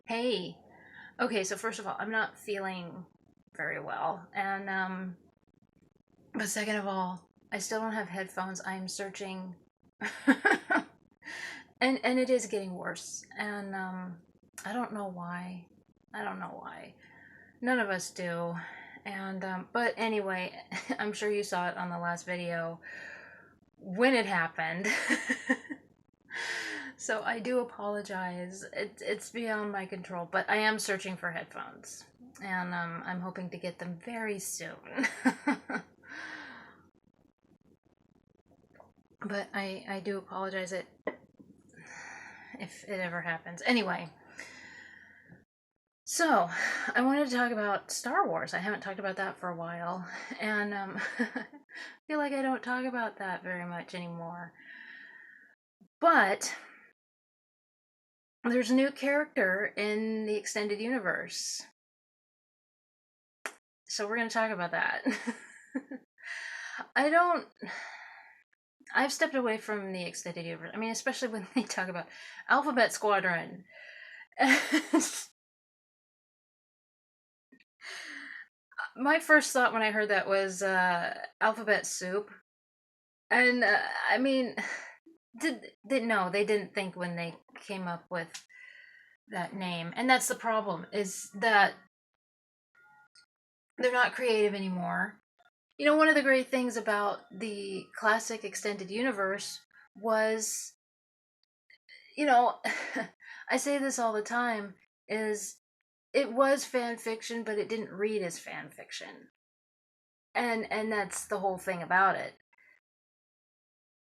Hey. Okay, so first of all, I'm not feeling very well. But second of all, I still don't have headphones. I'm searching and it is getting worse. I don't know why. I don't know why. None of us do. But anyway, I'm sure you saw it on the last video when it happened. So I do apologize. It's beyond my control, but I am searching for headphones, and I'm hoping to get them very soon. But I do apologize if it ever happens. Anyway, so I wanted to talk about Star Wars. I haven't talked about that for a while, and I feel like I don't talk about that very much anymore. But there's a new character in the extended universe. So we're going to talk about that. I don't. I've stepped away from the extended universe. I mean, especially when they talk about Alphabet Squadron. My first thought when I heard that was Alphabet Soup. And I mean, did no, they didn't think when they came up with that name. And that's the problem, is that they're not creative anymore. You know, one of the great things about the classic extended universe was, you know, I say this all the time, is it was fan fiction, but it didn't read as fan fiction. And that's the whole thing about it.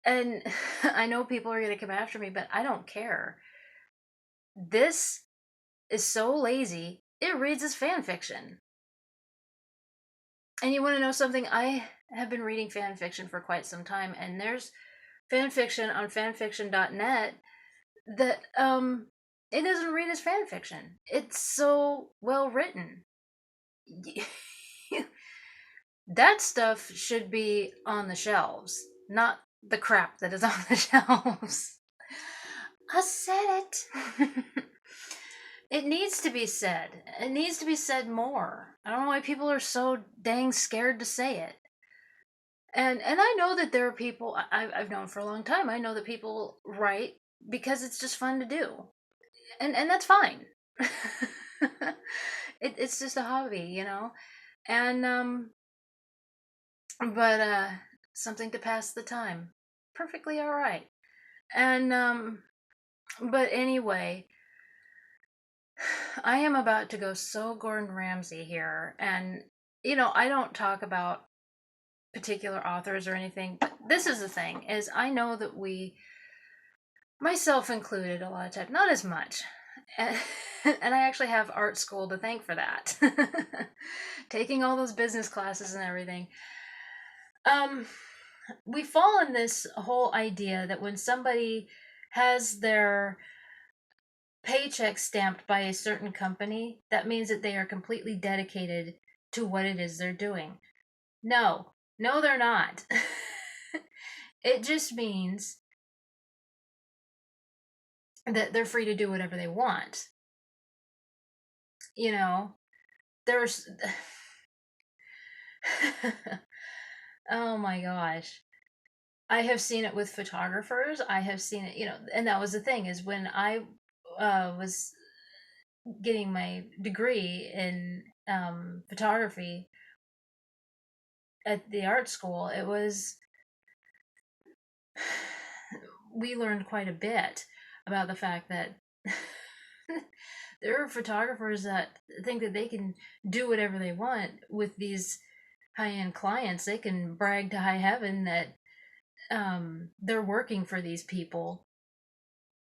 And I know people are going to come after me, but I don't care. This is so lazy, it reads as fan fiction. And you want to know something? I have been reading fan fiction for quite some time, and there's fan fiction on fanfiction.net that it doesn't read as fan fiction. It's so well written. That stuff should be on the shelves, not the crap that is on the shelves. I said it. It needs to be said. It needs to be said more. I don't know why people are so dang scared to say it. And I know that there are people I've known for a long time. I know that people write because it's just fun to do, and that's fine. It's just a hobby, you know. And but something to pass the time. Perfectly all right. And but anyway, I am about to go so Gordon Ramsay here, and I don't talk about particular authors or anything, but this is the thing: is I know that we, myself included, a lot of times, not as much. And, and I actually have art school to thank for that. Taking all those business classes and everything. Um, we fall in this whole idea that when somebody has their paycheck stamped by a certain company, that means that they are completely dedicated to what it is they're doing. No, no, they're not. It just means that they're free to do whatever they want. You know, there's. Oh my gosh. I have seen it with photographers. I have seen it, and that was the thing, is when I was getting my degree in photography at the art school, it was we learned quite a bit about the fact that there are photographers that think that they can do whatever they want with these high-end clients. They can brag to high heaven that they're working for these people,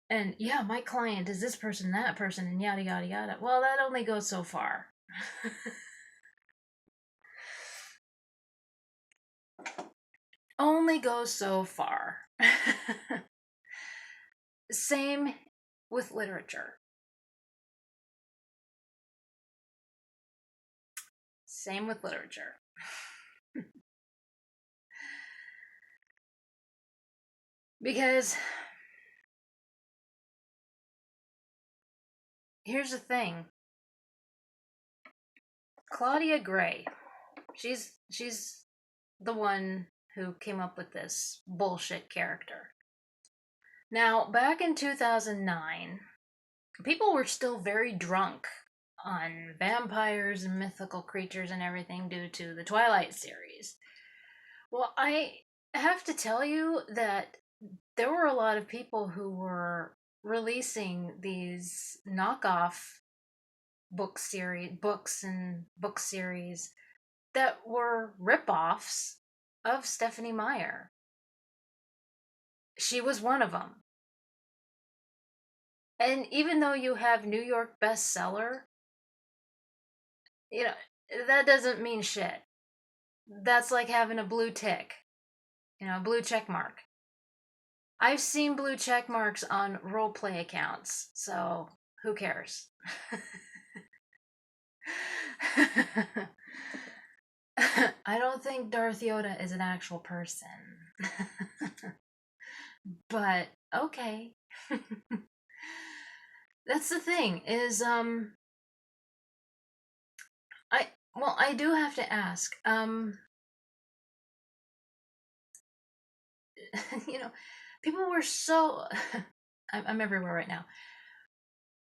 and yeah, my client is this person, that person, and yada yada yada. Well, that only goes so far. Only goes so far. Same with literature. Same with literature. Because here's the thing. Claudia Gray, she's the one who came up with this bullshit character. Now, back in 2009, people were still very drunk on vampires and mythical creatures and everything due to the Twilight series. Well, I have to tell you that there were a lot of people who were releasing these knockoff books and book series that were ripoffs of Stephenie Meyer. She was one of them. And even though you have New York bestseller, you know, that doesn't mean shit. That's like having a blue tick, a blue check mark. I've seen blue check marks on roleplay accounts, so who cares? I don't think Darth Yoda is an actual person. But okay. That's the thing is I do have to ask people were so I'm everywhere right now.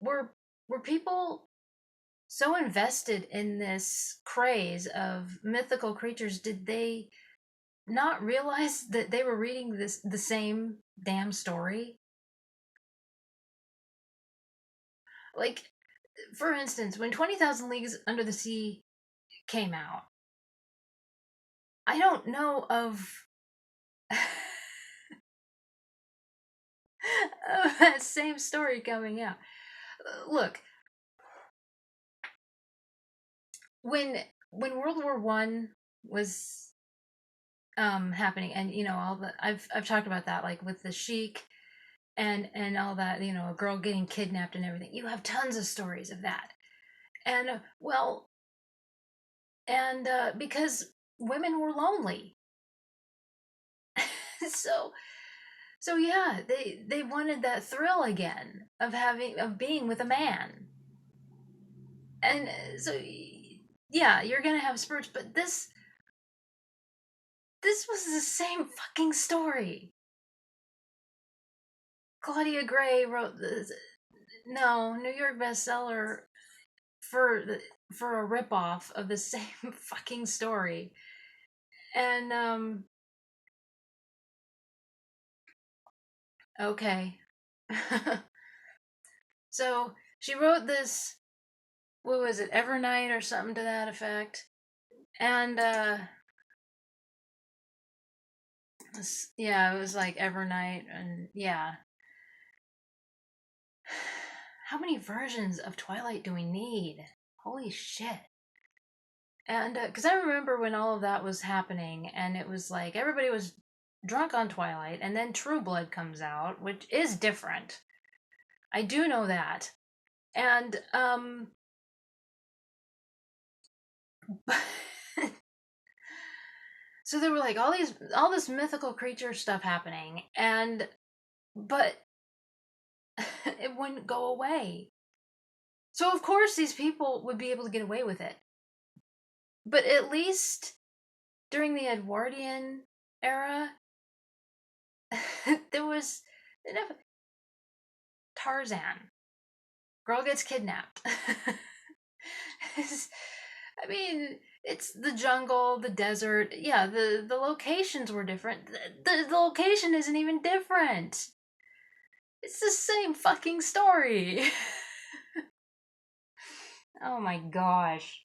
Were people so invested in this craze of mythical creatures? Did they not realize that they were reading the same damn story? Like, for instance, when 20,000 Leagues Under the Sea came out, I don't know of that same story coming out. Look, when World War One was happening, and all the I've talked about that, like with the Sheik and all that, a girl getting kidnapped and everything. You have tons of stories of that, and because women were lonely, so yeah, they wanted that thrill again of being with a man, and so yeah, you're gonna have spurts, but this was the same fucking story. Claudia Gray wrote this. No, New York bestseller for for a ripoff of the same fucking story. And okay. So she wrote this, what was it, Evernight or something to that effect. And yeah, it was like Evernight, and yeah. How many versions of Twilight do we need? Holy shit. And because I remember when all of that was happening, and it was like everybody was drunk on Twilight, and then True Blood comes out, which is different. I do know that. And so there were like all this mythical creature stuff happening, but it wouldn't go away. So of course these people would be able to get away with it. But at least during the Edwardian era, there was enough. Tarzan, girl gets kidnapped. I mean, it's the jungle, the desert. Yeah, the locations were different. The location isn't even different. It's the same fucking story. Oh my gosh.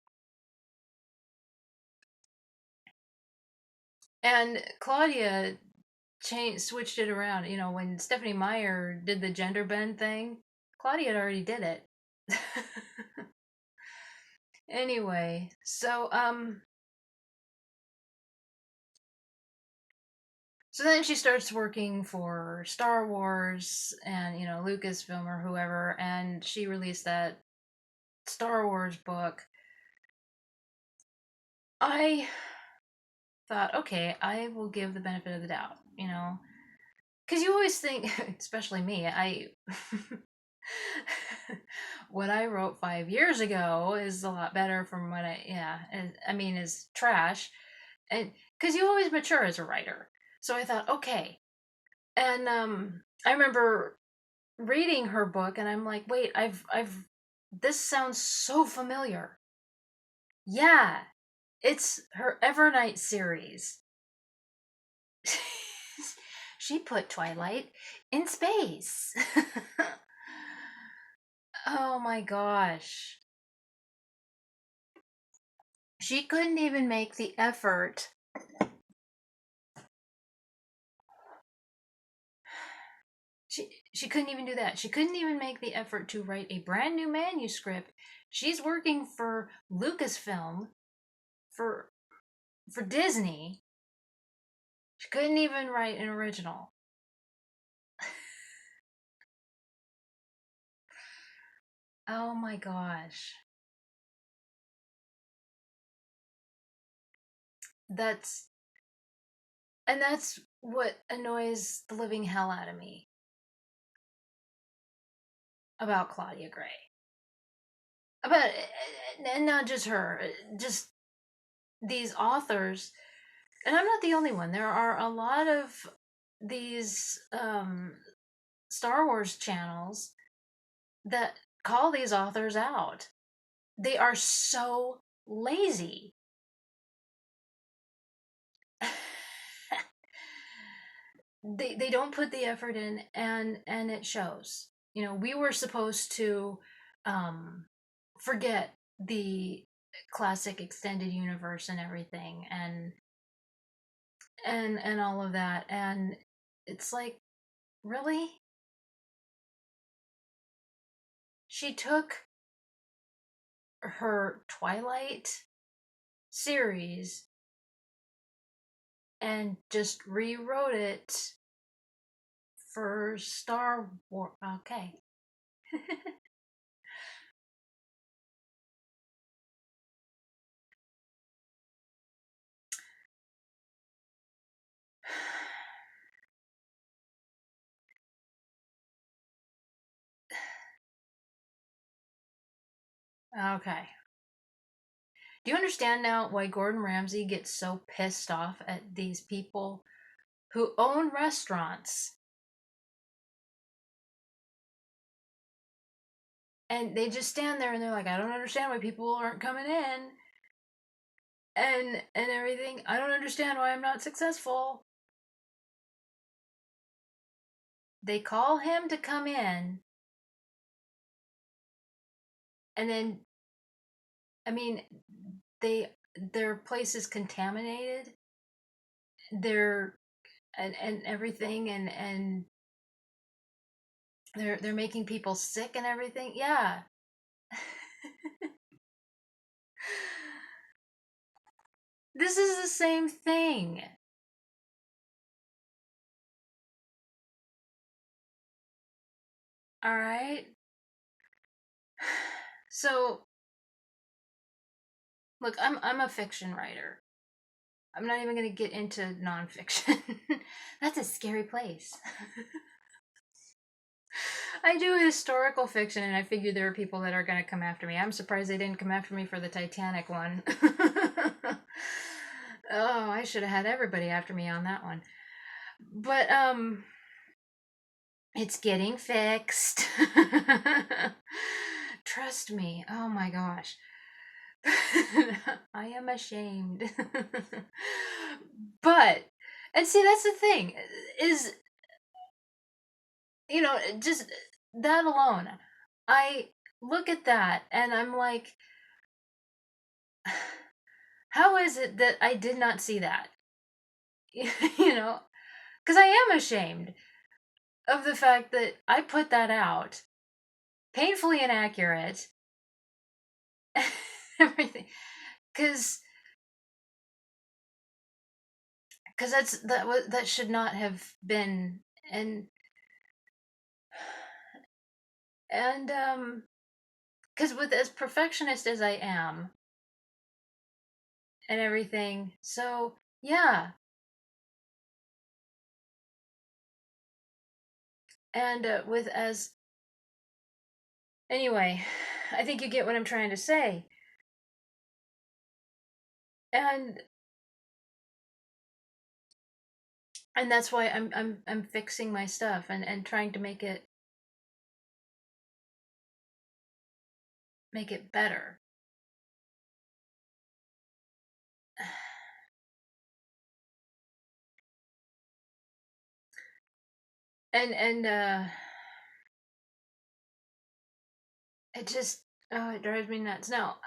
And Claudia switched it around. When Stephenie Meyer did the gender bend thing, Claudia had already did it. Anyway, so then she starts working for Star Wars and, Lucasfilm or whoever, and she released that Star Wars book. I thought, okay, I will give the benefit of the doubt, because you always think, especially me, What I wrote 5 years ago is a lot better from what I mean, is trash. And because you always mature as a writer. So I thought, okay. And I remember reading her book and I'm like, wait, this sounds so familiar. Yeah, it's her Evernight series. She put Twilight in space. Oh my gosh. She couldn't even make the effort. She couldn't even do that. She couldn't even make the effort to write a brand new manuscript. She's working for Lucasfilm for Disney. She couldn't even write an original. Oh my gosh. That's that's what annoys the living hell out of me about Claudia Gray. About and not just her, just these authors. And I'm not the only one. There are a lot of these Star Wars channels that call these authors out. They are so lazy. They don't put the effort in, and it shows. You know, we were supposed to um forget the classic extended universe and everything, and all of that, and it's like, really? She took her Twilight series and just rewrote it for Star Wars. Okay. Okay. Do you understand now why Gordon Ramsay gets so pissed off at these people who own restaurants and they just stand there and they're like, I don't understand why people aren't coming in and everything. I don't understand why I'm not successful. They call him to come in, and then, I mean, they their place is contaminated. They're and everything, and they're making people sick and everything. Yeah. This is the same thing. All right. So, look, I'm a fiction writer. I'm not even going to get into nonfiction. That's a scary place. I do historical fiction, and I figure there are people that are going to come after me. I'm surprised they didn't come after me for the Titanic one. Oh, I should have had everybody after me on that one. But it's getting fixed. Trust me. Oh my gosh. I am ashamed. But, and see, that's the thing, is, just that alone. I look at that and I'm like, how is it that I did not see that? You know, because I am ashamed of the fact that I put that out, painfully inaccurate, everything. Because that should not have been. And because with as perfectionist as I am and everything, so yeah. And with as Anyway, I think you get what I'm trying to say. And that's why I'm fixing my stuff and trying to make it better. And it just, oh, it drives me nuts. Now,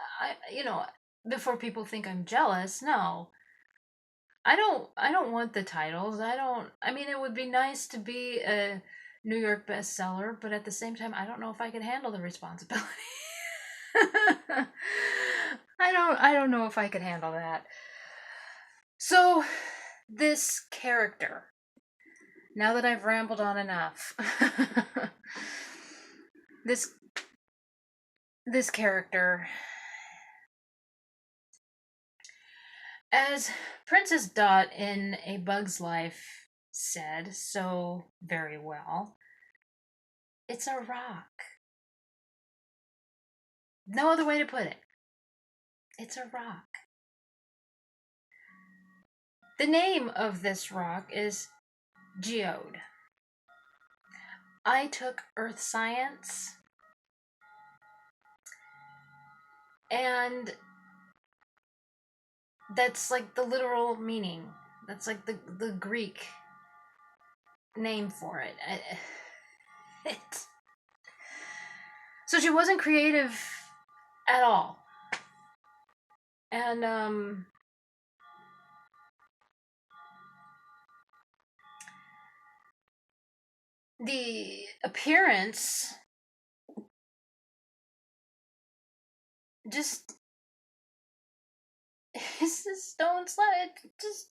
before people think I'm jealous, no. I don't want the titles. I mean, it would be nice to be a New York bestseller, but at the same time, I don't know if I could handle the responsibility. I don't know if I could handle that. So, this character, now that I've rambled on enough, this this character, as Princess Dot in A Bug's Life said so very well, it's a rock. No other way to put it. It's a rock. The name of this rock is geode. I took earth science, and that's like the literal meaning. That's like the Greek name for it. It. So she wasn't creative at all. And the appearance just is a stone slab. It just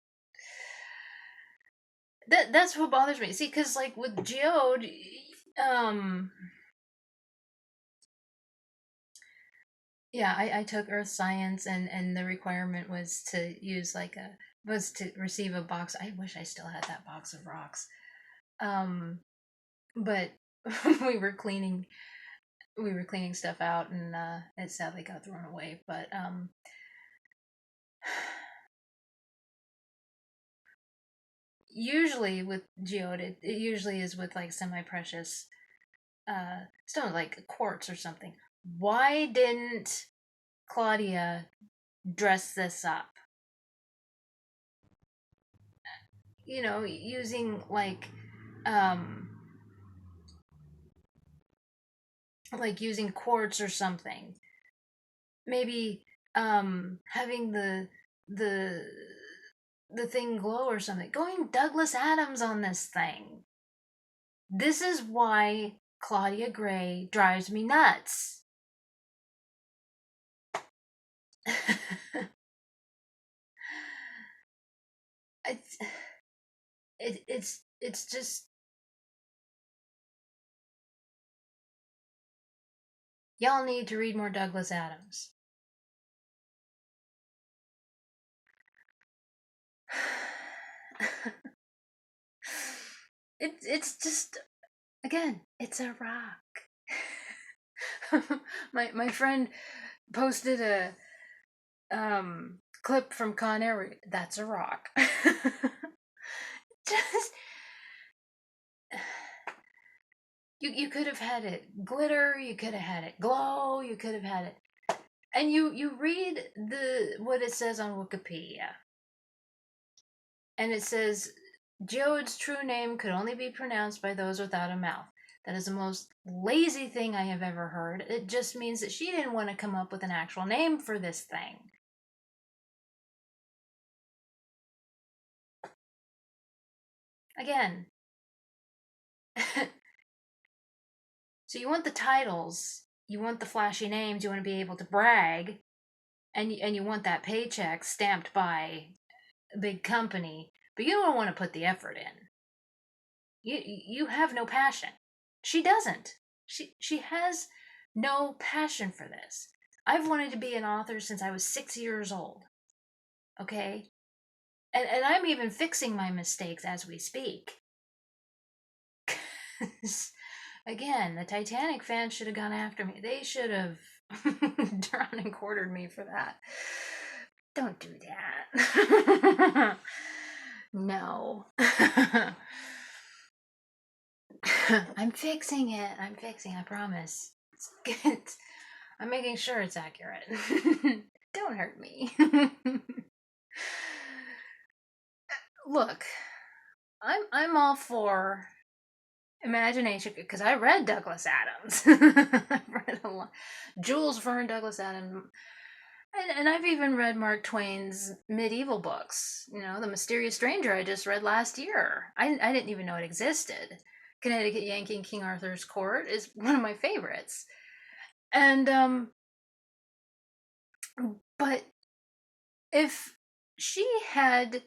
that's what bothers me. See, because like with geode, yeah, I took earth science, and the requirement was to use was to receive a box. I wish I still had that box of rocks. But we were cleaning stuff out, and it sadly got thrown away. But usually with geode, it usually is with like semi-precious stones, like quartz or something. Why didn't Claudia dress this up? Using um using quartz or something. Maybe having the the thing glow or something. Going Douglas Adams on this thing. This is why Claudia Gray drives me nuts. it's it's just, y'all need to read more Douglas Adams. It's just, again, it's a rock. My friend posted a clip from Con Air. That's a rock. Just, you could have had it glitter, you could have had it glow, you could have had it, and you read what it says on Wikipedia, and it says geode's true name could only be pronounced by those without a mouth. That is the most lazy thing I have ever heard. It just means that she didn't want to come up with an actual name for this thing. Again. So you want the titles, you want the flashy names, you want to be able to brag, and you want that paycheck stamped by a big company, but you don't want to put the effort in. You have no passion. She doesn't. She has no passion for this. I've wanted to be an author since I was 6 years old. Okay? And I'm even fixing my mistakes as we speak. Again, the Titanic fans should have gone after me. They should have drawn and quartered me for that. Don't do that. No. I'm fixing it. I promise. It's good. I'm making sure it's accurate. Don't hurt me. Look, I'm all for imagination because I read Douglas Adams. I've read a lot. Jules Verne, Douglas Adams, and I've even read Mark Twain's medieval books. You know, The Mysterious Stranger I just read last year. I didn't even know it existed. Connecticut Yankee and King Arthur's Court is one of my favorites. And but if she had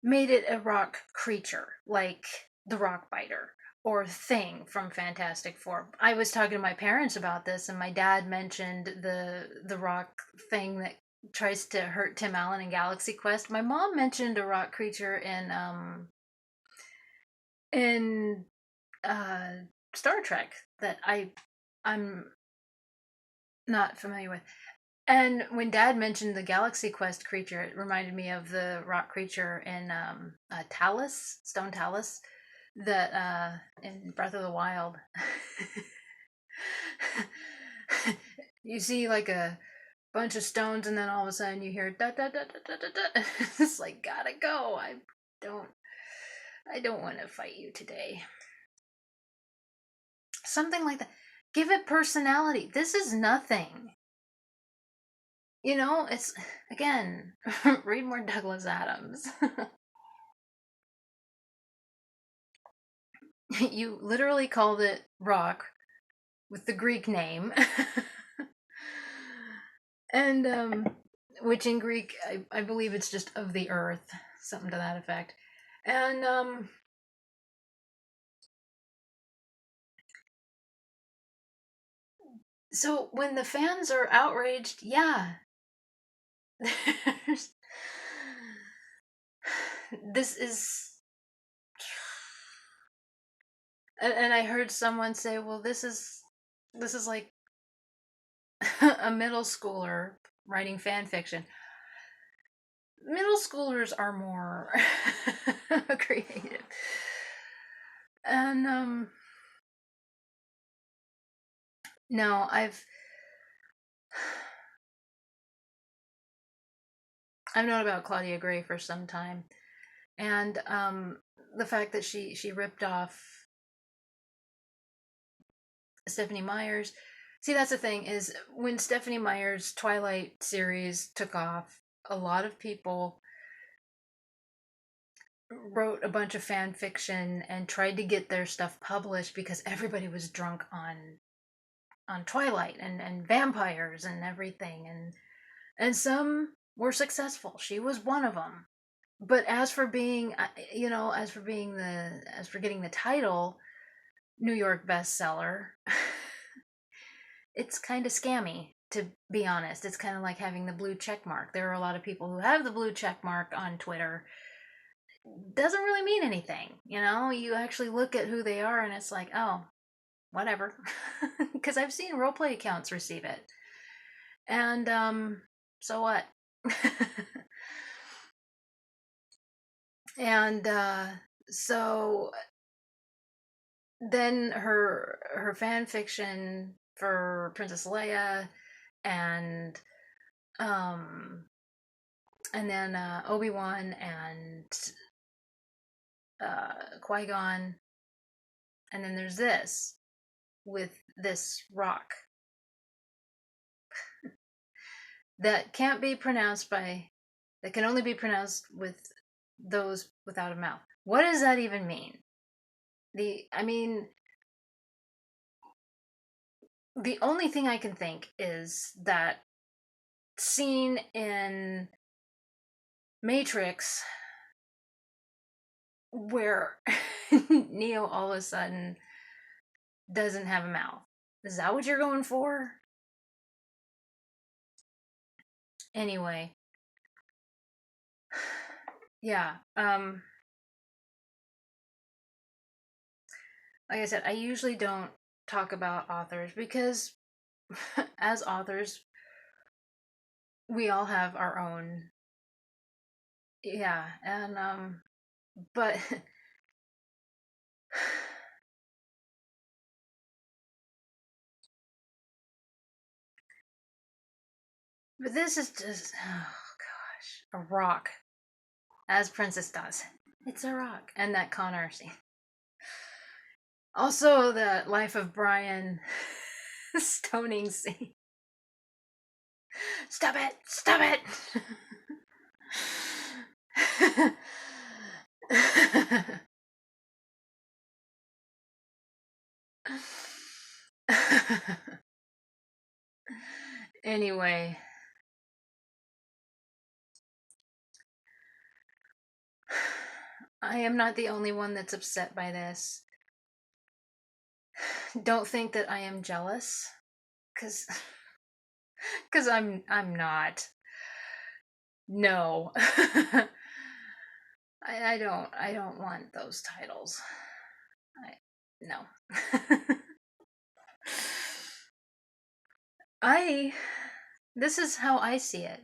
made it a rock creature like the rock biter or thing from Fantastic Four. I was talking to my parents about this, and my dad mentioned the rock thing that tries to hurt Tim Allen in Galaxy Quest. My mom mentioned a rock creature in Star Trek that I'm not familiar with. And when Dad mentioned the Galaxy Quest creature, it reminded me of the rock creature in Talus, Stone Talus, that in Breath of the Wild. You see like a bunch of stones, and then all of a sudden you hear da da da da da da da. It's like gotta go. Don't. I don't want to fight you today. Something like that. Give it personality. This is nothing. You know, it's again, read more Douglas Adams. You literally called it rock with the Greek name. And which in Greek I believe it's just of the earth, something to that effect. And so when the fans are outraged, yeah, this is, and I heard someone say, well, this is like a middle schooler writing fan fiction. Middle schoolers are more creative. And no, I've known about Claudia Gray for some time, and the fact that she ripped off Stephenie Meyer's. See, that's the thing is when Stephenie Meyer's Twilight series took off, a lot of people wrote a bunch of fan fiction and tried to get their stuff published because everybody was drunk on Twilight and vampires and everything, and some were successful. She was one of them. But as for being, as for getting the title New York bestseller, it's kind of scammy, to be honest. It's kind of like having the blue check mark. There are a lot of people who have the blue check mark on Twitter. Doesn't really mean anything, you know? You actually look at who they are and it's like, oh, whatever. Because I've seen roleplay accounts receive it. And, so what? And, so then her fan fiction for Princess Leia and um and then Obi-Wan and Qui-Gon, and then there's this with this rock that can't be pronounced by that can only be pronounced with those without a mouth. What does that even mean? The only thing I can think is that scene in Matrix where Neo all of a sudden doesn't have a mouth. Is that what you're going for? Anyway, yeah. like I said, I usually don't talk about authors because as authors, we all have our own, yeah, and but but this is just, oh gosh, a rock, as Princess does. It's a rock, and that Connor scene. Also, the Life of Brian stoning scene. Stop it! Stop it! Anyway, I am not the only one that's upset by this. Don't think that I am jealous, cause, cause I'm not. No, I don't want those titles. I no. I This is how I see it.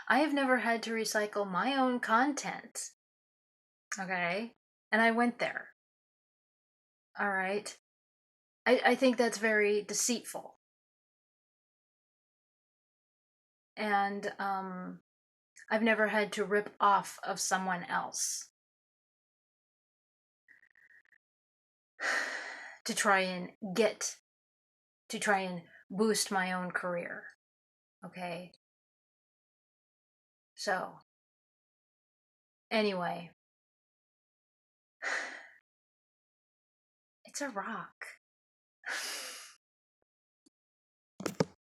I have never had to recycle my own content. Okay? And I went there. All right? I think that's very deceitful. And I've never had to rip off of someone else to try and boost my own career. Okay? So, anyway, it's a rock.